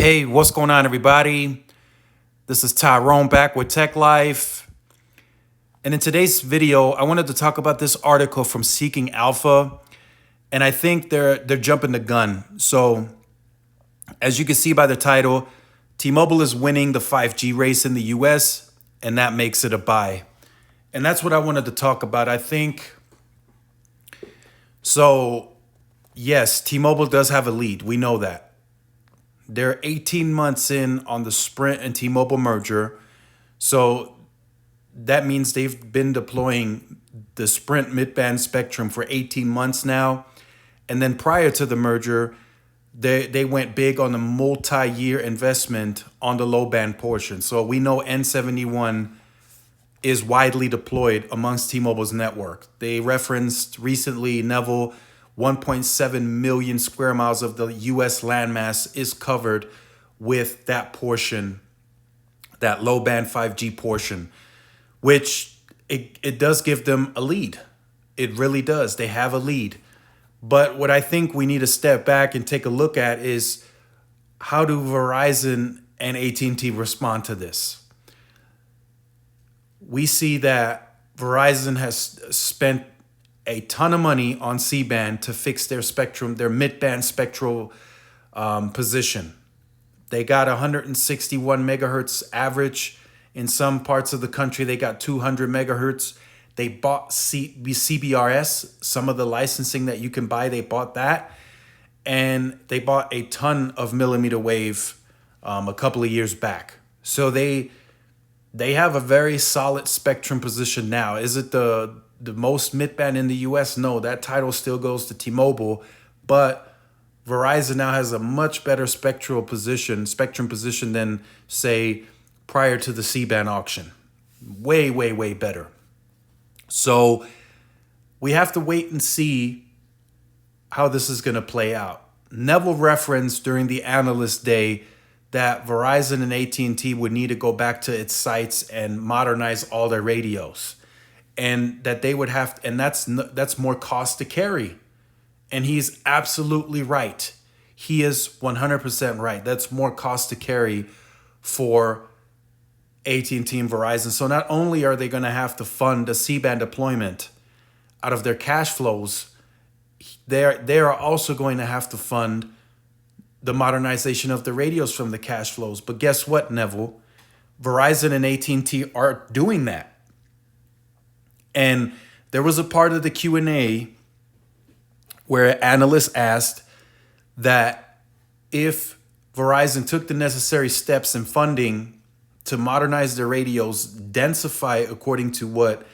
Hey, what's going on, everybody? This is Tyrone back with Tech Life. And in today's video, I wanted to talk about this article from Seeking Alpha. And I think they're jumping the gun. So as you can see by the title, T-Mobile is winning the 5G race in the US, and that makes it a buy. And that's what I wanted to talk about. I think, so yes, T-Mobile does have a lead. We know that. They're 18 months in on the Sprint and T-Mobile merger. So that means they've been deploying the Sprint mid-band spectrum for 18 months now. And then prior to the merger, they went big on a multi-year investment on the low-band portion. So we know N71 is widely deployed amongst T-Mobile's network. They referenced recently, Neville, 1.7 million square miles of the US landmass is covered with that portion, that low band 5G portion, which it does give them a lead. It really does. They have a lead. But what I think we need to step back and take a look at is, how do Verizon and AT&T respond to this? We see that Verizon has spent a ton of money on C-band to fix their spectrum, their mid-band spectral position. They got 161 megahertz average. In some parts of the country, they got 200 megahertz. They bought CBRS, some of the licensing that you can buy, they bought that. And they bought a ton of millimeter wave a couple of years back. So they have a very solid spectrum position now. Is it the most mid-band in the US? No, that title still goes to T-Mobile, but Verizon now has a much better spectrum position than, say, prior to the C-band auction. Way, way, way better. So we have to wait and see how this is going to play out. Neville referenced during the analyst day that Verizon and AT&T would need to go back to its sites and modernize all their radios. And that they would have, and that's more cost to carry. And he's absolutely right. He is 100% right. That's more cost to carry for AT&T and Verizon. So not only are they going to have to fund a C-band deployment out of their cash flows, they are also going to have to fund the modernization of the radios from the cash flows. But guess what, Neville? Verizon and AT&T are doing that. And there was a part of the Q&A where analysts asked that if Verizon took the necessary steps in funding to modernize their radios, densify according to what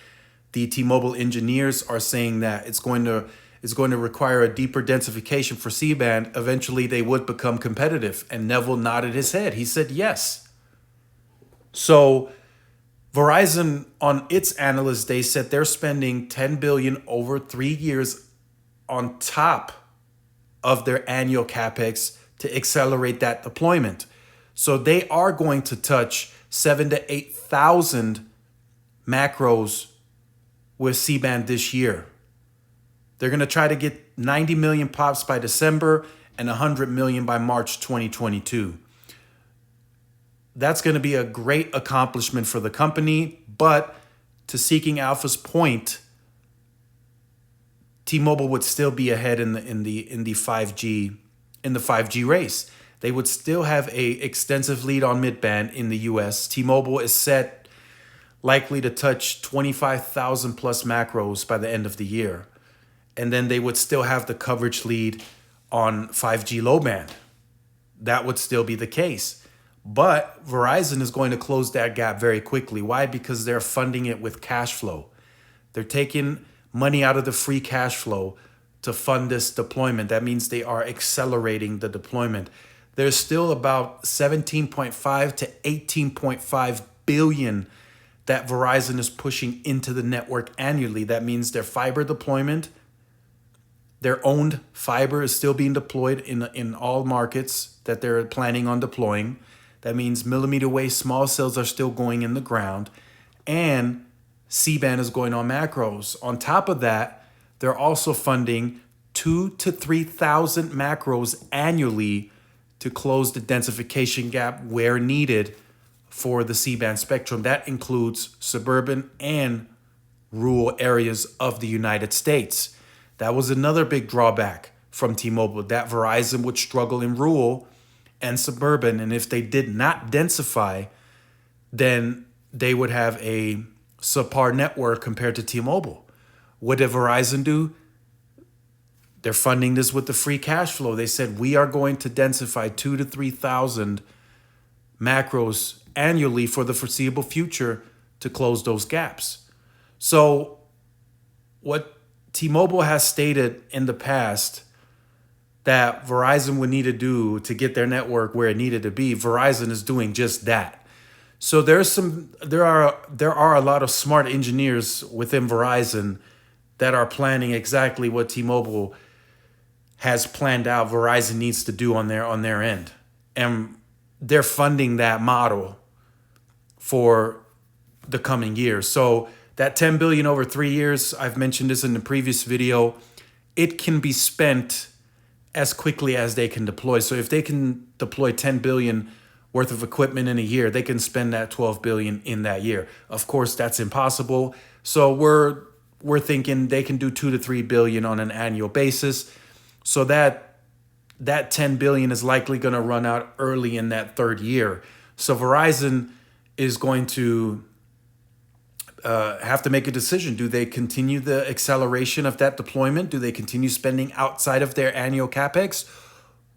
the T-Mobile engineers are saying, that it's going to require a deeper densification for C-band, eventually they would become competitive. And Neville nodded his head. He said yes. So Verizon, on its analyst day, said they're spending $10 billion over 3 years on top of their annual capex to accelerate that deployment. So they are going to touch 7,000 to 8,000 macros with C-band this year. They're going to try to get 90 million pops by December and 100 million by March 2022. That's going to be a great accomplishment for the company. But to Seeking Alpha's point, T-Mobile would still be ahead in the 5G race. They would still have a extensive lead on mid-band in the US. T-Mobile is set likely to touch 25,000 plus macros by the end of the year. And then they would still have the coverage lead on 5G low band. That would still be the case. But Verizon is going to close that gap very quickly. Why? Because they're funding it with cash flow. They're taking money out of the free cash flow to fund this deployment. That means they are accelerating the deployment. There's still about 17.5 to 18.5 billion that Verizon is pushing into the network annually. That means their fiber deployment, their owned fiber is still being deployed in all markets that they're planning on deploying. That means millimeter wave small cells are still going in the ground, and C-band is going on macros. On top of that, they're also funding 2,000 to 3,000 macros annually to close the densification gap where needed for the C-band spectrum. That includes suburban and rural areas of the United States. That was another big drawback from T-Mobile, that Verizon would struggle in rural and suburban. And if they did not densify, then they would have a subpar network compared to T-Mobile. What did Verizon do? They're funding this with the free cash flow. They said, we are going to densify 2,000 to 3,000 macros annually for the foreseeable future to close those gaps. So what T-Mobile has stated in the past that Verizon would need to do to get their network where it needed to be, Verizon is doing just that. So there are a lot of smart engineers within Verizon that are planning exactly what T-Mobile has planned out Verizon needs to do on their end. And they're funding that model for the coming years. So that $10 billion over 3 years, I've mentioned this in the previous video, it can be spent as quickly as they can deploy. So if they can deploy 10 billion worth of equipment in a year, they can spend that 12 billion in that year. Of course, that's impossible. So we're thinking they can do 2 to 3 billion on an annual basis. So that 10 billion is likely going to run out early in that third year. So Verizon is going to have to make a decision. Do they continue the acceleration of that deployment? Do they continue spending outside of their annual capex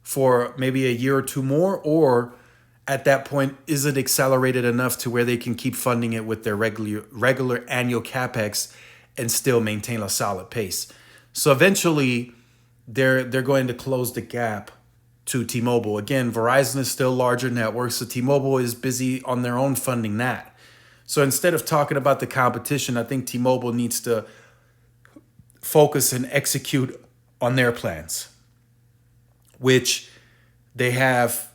for maybe a year or two more? Or at that point, is it accelerated enough to where they can keep funding it with their regular annual capex and still maintain a solid pace? So eventually, they're going to close the gap to T-Mobile. Again, Verizon is still larger network, so T-Mobile is busy on their own funding that. So instead of talking about the competition, I think T-Mobile needs to focus and execute on their plans, which they have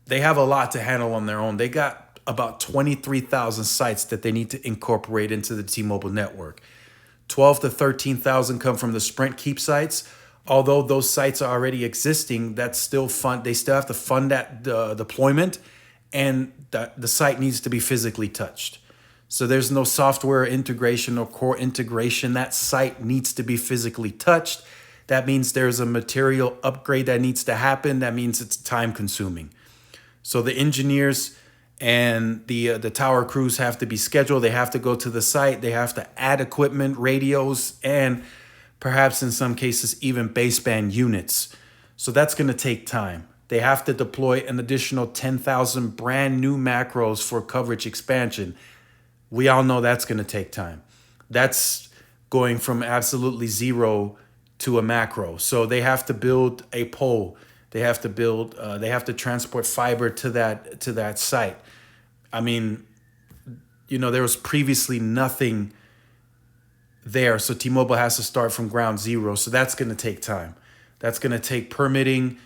a lot to handle on their own. They got about 23,000 sites that they need to incorporate into the T-Mobile network. 12 to 13,000 come from the Sprint Keep sites. Although those sites are already existing, that's still fund. They still have to fund that deployment, and the site needs to be physically touched. So there's no software integration or core integration. That site needs to be physically touched. That means there's a material upgrade that needs to happen. That means it's time consuming. So the engineers and the tower crews have to be scheduled. They have to go to the site. They have to add equipment, radios, and perhaps in some cases, even baseband units. So that's going to take time. They have to deploy an additional 10,000 brand new macros for coverage expansion. We all know that's going to take time. That's going from absolutely zero to a macro. So they have to build a pole. They have to transport fiber to that site. I mean, there was previously nothing there. So T-Mobile has to start from ground zero. So that's going to take time. That's going to take permitting,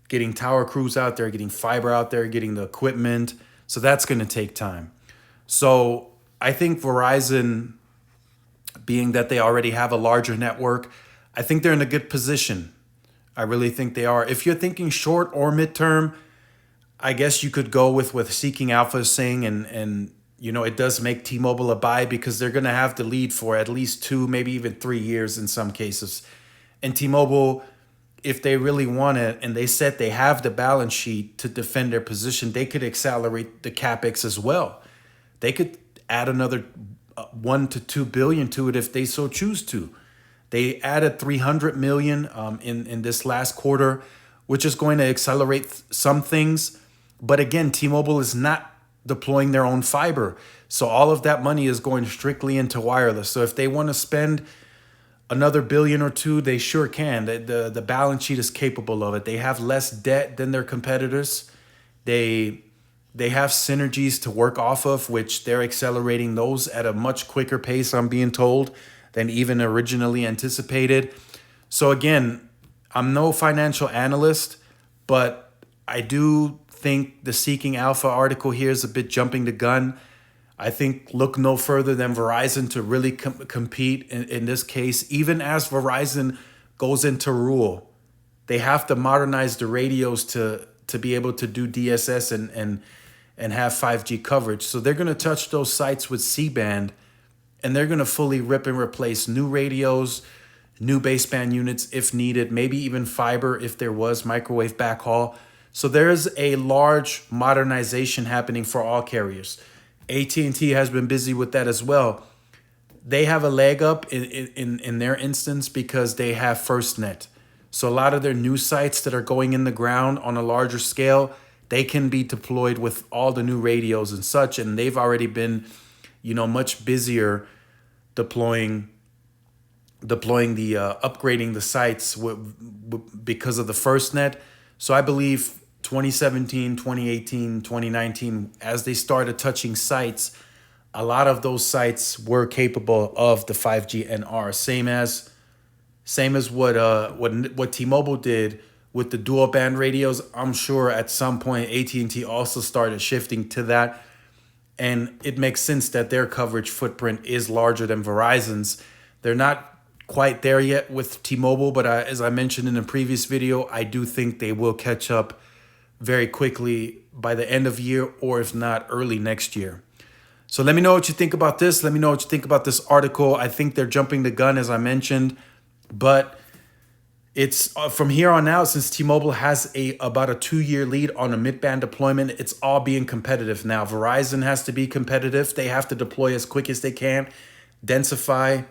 getting tower crews out there, getting fiber out there, getting the equipment. So that's going to take time. So I think Verizon, being that they already have a larger network, I think they're in a good position. I really think they are. If you're thinking short or midterm, I guess you could go with what Seeking Alpha is saying, and it does make T-Mobile a buy because they're going to have the lead for at least 2, maybe even 3 years in some cases. And T-Mobile, if they really want it, and they said they have the balance sheet to defend their position, they could accelerate the capex as well. They could add another 1 to 2 billion to it if they so choose to. They added 300 million in this last quarter, which is going to accelerate some things. But again, T-Mobile is not deploying their own fiber. So all of that money is going strictly into wireless. So if they want to spend another billion or two, they sure can. The balance sheet is capable of it. They have less debt than their competitors. They have synergies to work off of, which they're accelerating those at a much quicker pace, I'm being told, than even originally anticipated. So again, I'm no financial analyst, but I do think the Seeking Alpha article here is a bit jumping the gun. I think look no further than Verizon to really compete in this case. Even as Verizon goes into rural, they have to modernize the radios to be able to do DSS and have 5G coverage. So they're going to touch those sites with C-band, and they're going to fully rip and replace new radios, new baseband units if needed, maybe even fiber if there was microwave backhaul. So there's a large modernization happening for all carriers. AT&T has been busy with that as well. They have a leg up in their instance because they have FirstNet. So a lot of their new sites that are going in the ground on a larger scale, they can be deployed with all the new radios and such. And they've already been, much busier deploying the upgrading the sites because of the FirstNet. So I believe 2017, 2018, 2019, as they started touching sites, a lot of those sites were capable of the 5G NR. Same as what T-Mobile did with the dual band radios. I'm sure at some point AT&T also started shifting to that. And it makes sense that their coverage footprint is larger than Verizon's. They're not quite there yet with T-Mobile, but as I mentioned in a previous video, I do think they will catch up very quickly by the end of year, or if not early next year. So let me know what you think about this. Let me know what you think about this article. I think they're jumping the gun, as I mentioned, but it's from here on out, since T-Mobile has about a 2-year lead on a mid-band deployment, it's all being competitive now. Verizon has to be competitive. They have to deploy as quick as they can, densify.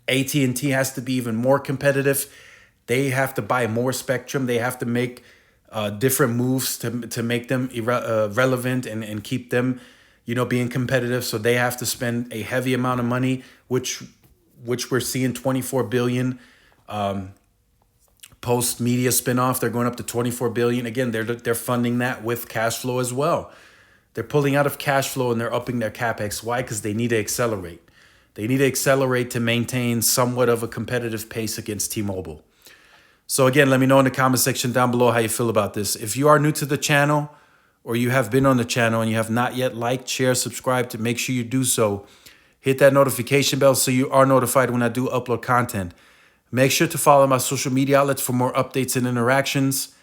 AT&T has to be even more competitive. They have to buy more spectrum. They have to make different moves to make them relevant and keep them, being competitive. So they have to spend a heavy amount of money, which we're seeing $24 billion. Post media spinoff, they're going up to $24 billion. Again, they're funding that with cash flow as well. They're pulling out of cash flow and they're upping their capex. Why? Because they need to accelerate. They need to accelerate to maintain somewhat of a competitive pace against T-Mobile. So again, let me know in the comment section down below how you feel about this. If you are new to the channel, or you have been on the channel and you have not yet liked, share, subscribe, to make sure you do so. Hit that notification bell so you are notified when I do upload content. Make sure to follow my social media outlets for more updates and interactions.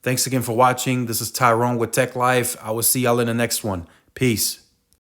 Thanks again for watching. This is Tyrone with Tech Life. I will see y'all in the next one. Peace.